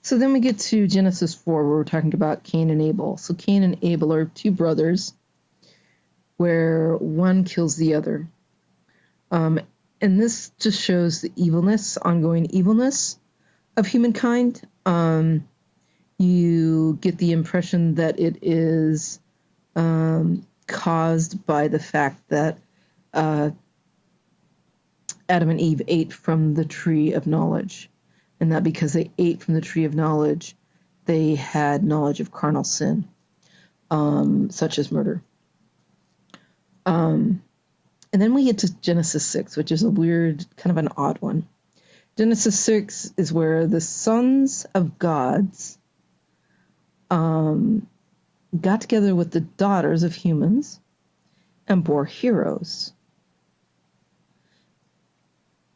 So then we get to Genesis 4, where we're talking about Cain and Abel. So Cain and Abel are two brothers, where one kills the other. And this just shows the evilness, ongoing evilness of humankind. You get the impression that it is caused by the fact that Adam and Eve ate from the tree of knowledge, and that because they ate from the tree of knowledge, they had knowledge of carnal sin, such as murder. And then we get to Genesis 6, which is a weird, kind of an odd one. Genesis 6 is where the sons of gods got together with the daughters of humans and bore heroes.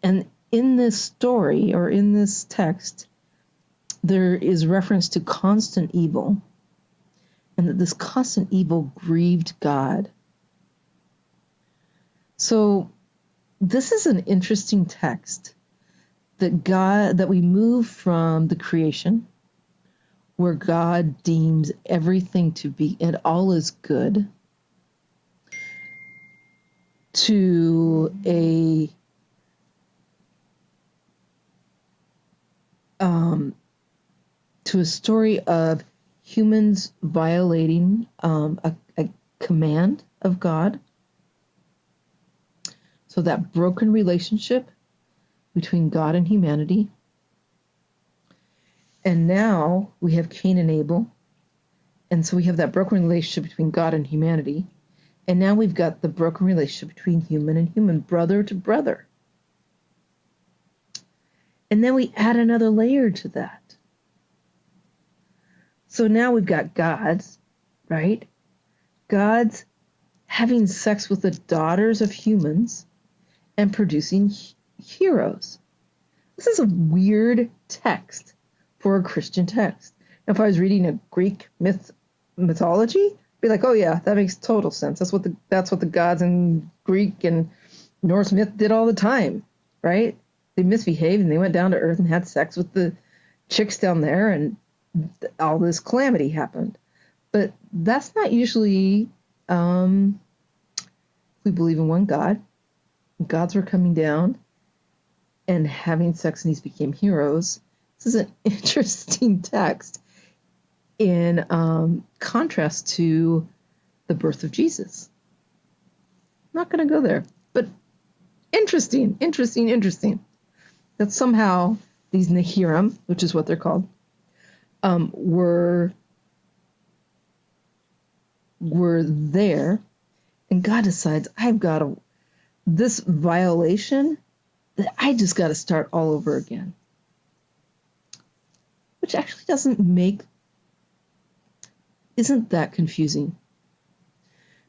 And in this story, or in this text, there is reference to constant evil, and that this constant evil grieved God. So this is an interesting text, that we move from the creation, where God deems everything to be, and all is good, to a story of humans violating a command of God. So that broken relationship between God and humanity. And now we have Cain and Abel. And so we have that broken relationship between God and humanity. And now we've got the broken relationship between human and human, brother to brother. And then we add another layer to that. So now we've got gods, right? Gods having sex with the daughters of humans and producing heroes. This is a weird text for a Christian text. Now, if I was reading a Greek mythology, I'd be like, oh yeah, that makes total sense. That's what the gods in Greek and Norse myth did all the time, right? They misbehaved and they went down to earth and had sex with the chicks down there, and all this calamity happened. But that's not usually, we believe in one God. Gods were coming down and having sex, and these became heroes. This is an interesting text in contrast to the birth of Jesus. I'm not going to go there, but interesting. That somehow these Nehirim, which is what they're called, were there, and God decides, this violation, that I just got to start all over again. Which actually isn't that confusing.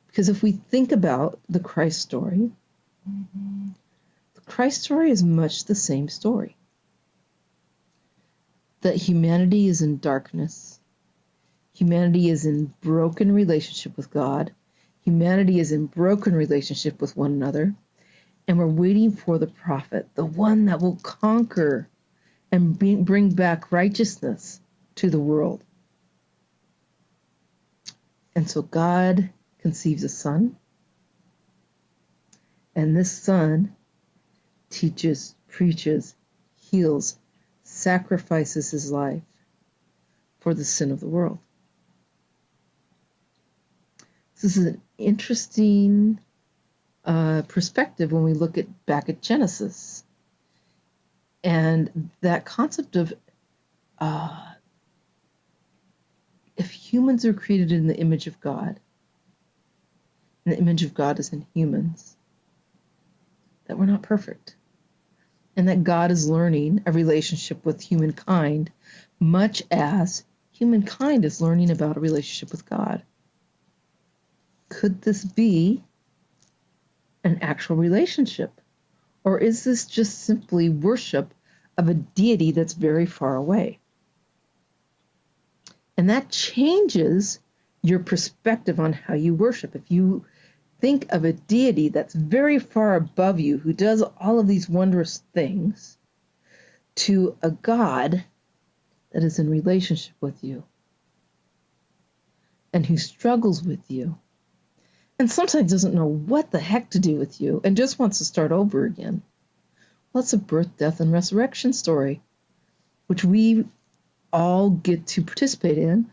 Because if we think about the Christ story, the Christ story is much the same story. That humanity is in darkness. Humanity is in broken relationship with God. Humanity is in broken relationship with one another. And we're waiting for the prophet, the one that will conquer and bring back righteousness to the world. And so God conceives a son. And this son teaches, preaches, heals, sacrifices his life for the sin of the world. This is an interesting perspective when we look back at Genesis. And that concept of if humans are created in the image of God, and the image of God is in humans, that we're not perfect. And that God is learning a relationship with humankind, much as humankind is learning about a relationship with God. Could this be an actual relationship? Or is this just simply worship of a deity that's very far away? And that changes your perspective on how you worship. If you think of a deity that's very far above you, who does all of these wondrous things, to a God that is in relationship with you and who struggles with you and sometimes doesn't know what the heck to do with you and just wants to start over again. Well, that's a birth, death, and resurrection story, which we all get to participate in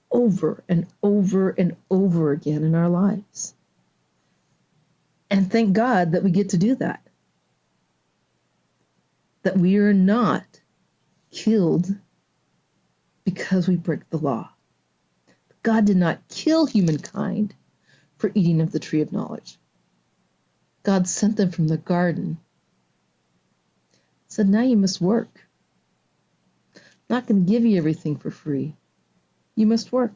over and over and over again in our lives. And thank God that we get to do that. That we are not killed because we break the law. God did not kill humankind for eating of the tree of knowledge. God sent them from the garden. Said, now you must work. I'm not going to give you everything for free. You must work.